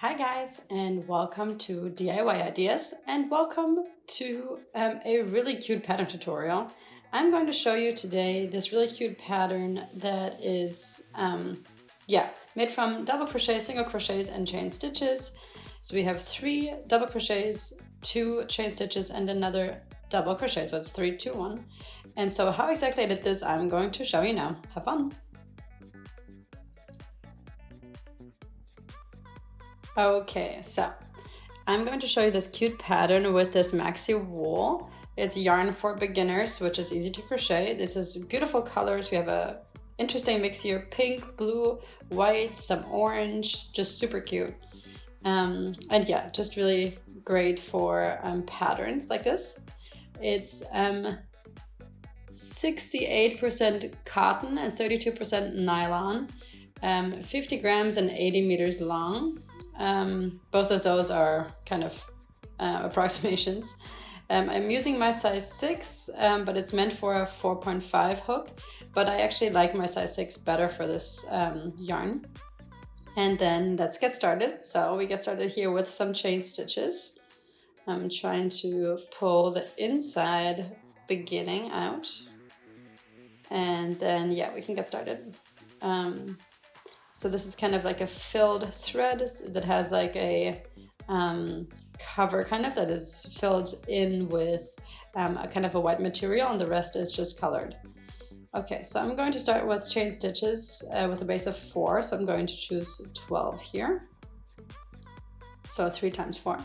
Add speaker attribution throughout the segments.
Speaker 1: Hi guys, and welcome to DIY Ideas, and welcome to a really cute pattern tutorial. I'm going to show you today this really cute pattern that is made from double crochet, single crochets, and chain stitches. So we have 3 double crochets, 2 chain stitches, and another double crochet, so it's 3, 2, 1. And so how exactly I did this, I'm going to show you now. Have fun! Okay, so I'm going to show you this cute pattern with this maxi wool. It's yarn for beginners, which is easy to crochet. This is beautiful colors. We have a interesting mix here: pink, blue, white, some orange, just super cute. And yeah, just really great for patterns like this. It's 68% cotton and 32% nylon, 50 grams and 80 meters long. Both of those are kind of approximations. I'm using my size 6, but it's meant for a 4.5 hook, but I actually like my size 6 better for this yarn. And then let's get started. So we get started here with some chain stitches. I'm trying to pull the inside beginning out, and then we can get started. So this is kind of like a filled thread that has like a cover kind of that is filled in with a kind of a white material, and the rest is just colored. Okay, so I'm going to start with chain stitches with a base of 4. So I'm going to choose 12 here. So 3 times 4.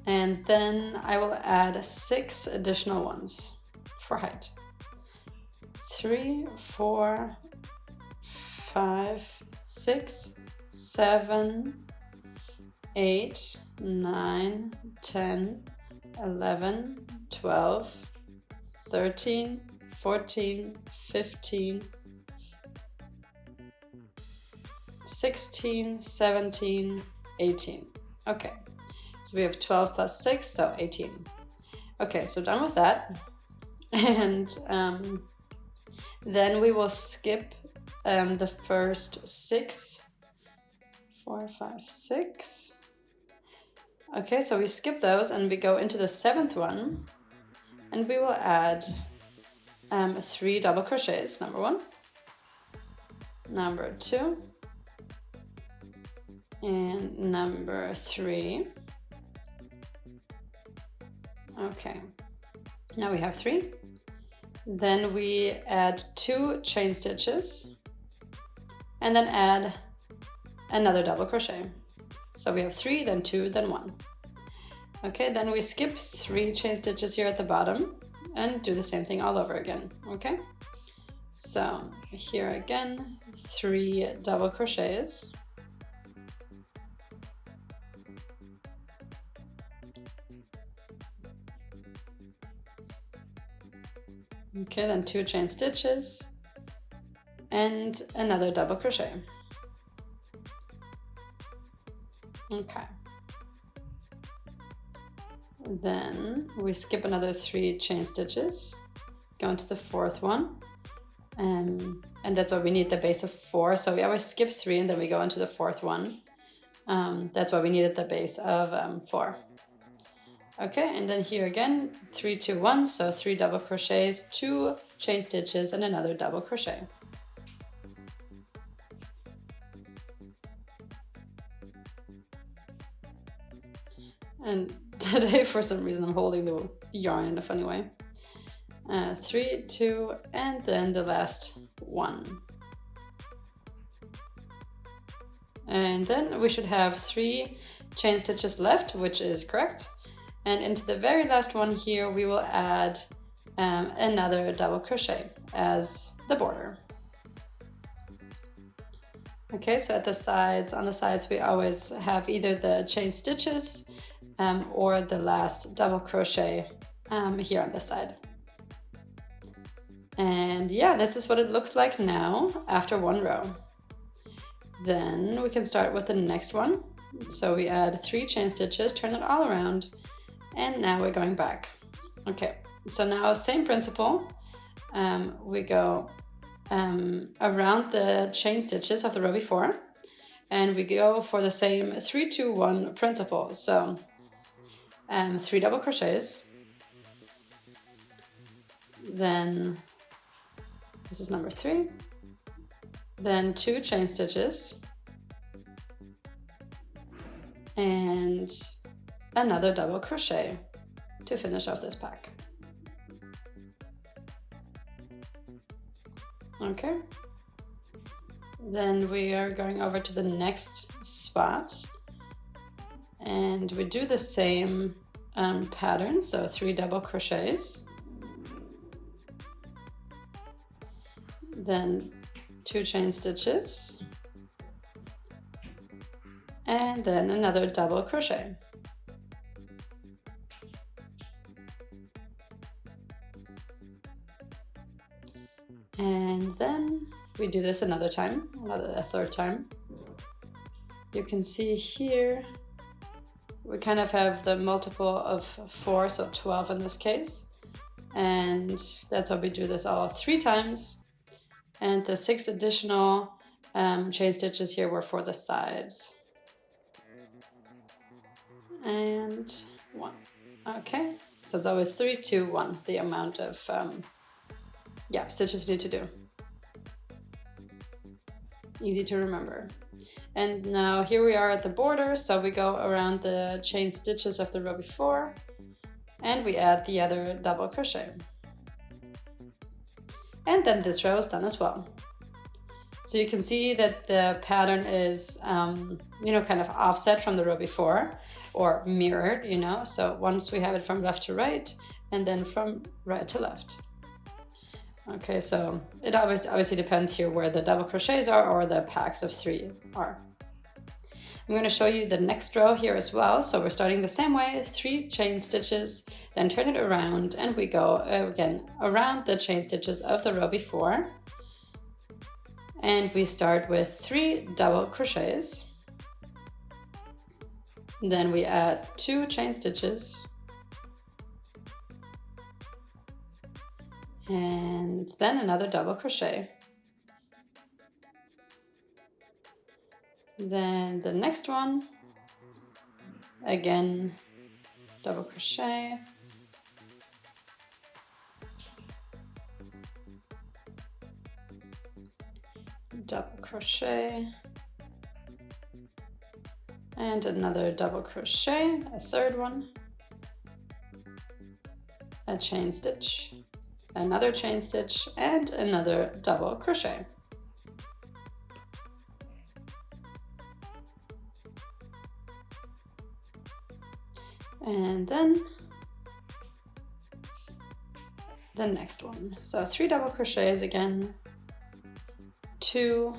Speaker 1: And then I will add 6 additional ones for height. 3, 4, 5, 6, 7, 8, 9, 10, 11, 12, 13, 14, 15, 16, 17, 18. Okay, so we have 12 plus 6, so 18. Okay, so done with that. And then we will skip the first 6, 4, 5, 6. Okay, so we skip those and we go into the 7th one, and we will add 3 double crochets. Number 1, number 2, and number 3. Okay, now we have 3. Then we add 2 chain stitches, and then add another double crochet. So we have 3, then 2, then 1. Okay, then we skip 3 chain stitches here at the bottom and do the same thing all over again. Okay, so here again, 3 double crochets. Okay, then 2 chain stitches and another double crochet. Okay. Then we skip another 3 chain stitches, go into the 4th one, and that's what we need, the base of 4. So we always skip 3 and then we go into the 4th one. That's why we needed the base of 4. Okay, and then here again, 3, 2, 1, so 3 double crochets, 2 chain stitches, and another double crochet. And today, for some reason, I'm holding the yarn in a funny way. 3, 2, and then the last 1. And then we should have 3 chain stitches left, which is correct. And into the very last one here, we will add another double crochet as the border. Okay, so at the sides, on the sides, we always have either the chain stitches or the last double crochet here on this side. And yeah, this is what it looks like now after 1 row. Then we can start with the next one. So we add 3 chain stitches, turn it all around, and now we're going back. Okay, so now same principle. We go around the chain stitches of the row before, and we go for the same 3-2-1 principle. So 3 double crochets, then this is number 3, then 2 chain stitches, and another double crochet to finish off this pack. Okay, then we are going over to the next spot, and we do the same pattern, so 3 double crochets, then 2 chain stitches, and then another double crochet. And then we do this another time, a third time. You can see here we kind of have the multiple of 4, so 12 in this case. And that's why we do this all 3 times. And the 6 additional chain stitches here were for the sides. And 1. Okay, so it's always 3, 2, 1, the amount of stitches you need to do. Easy to remember. And now here we are at the border, so we go around the chain stitches of the row before, and we add the other double crochet. And then this row is done as well. So you can see that the pattern is, kind of offset from the row before, or mirrored, so once we have it from left to right, and then from right to left. Okay, so it obviously depends here where the double crochets are or the packs of 3 are. I'm going to show you the next row here as well. So we're starting the same way, 3 chain stitches, then turn it around, and we go again around the chain stitches of the row before. And we start with 3 double crochets. Then we add 2 chain stitches. And then another double crochet. Then the next one, again, double crochet. Double crochet. And another double crochet, a third one. A chain stitch. Another chain stitch, and another double crochet. And then the next one. So 3 double crochets again, 2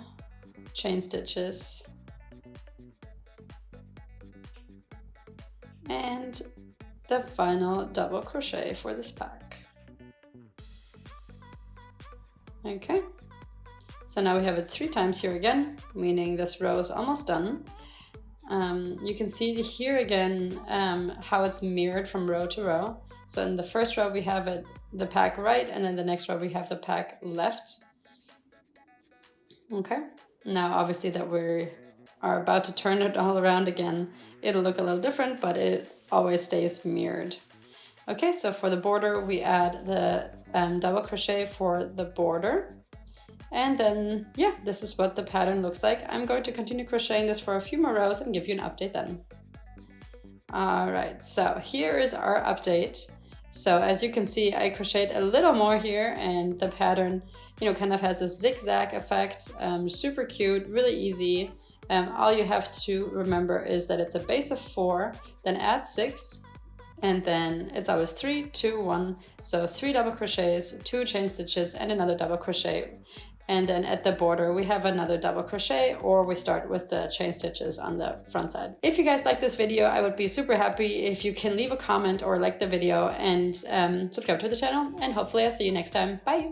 Speaker 1: chain stitches, and the final double crochet for this pack. Okay, so now we have it 3 times here again, meaning this row is almost done. You can see here again how it's mirrored from row to row. So in the first row we have the pack right, and then the next row we have the pack left. Okay, now obviously that we are about to turn it all around again, it'll look a little different, but it always stays mirrored. Okay, so for the border we add the double crochet for the border, and then this is what the pattern looks like. I'm going to continue crocheting this for a few more rows and give you an update then. Alright, so here is our update. So as you can see, I crocheted a little more here, and the pattern kind of has a zigzag effect. Super cute, really easy. All you have to remember is that it's a base of 4, then add 6, and then it's always 3, 2, 1. So 3 double crochets, 2 chain stitches, and another double crochet. And then at the border, we have another double crochet, or we start with the chain stitches on the front side. If you guys like this video, I would be super happy if you can leave a comment or like the video and subscribe to the channel. And hopefully I'll see you next time. Bye!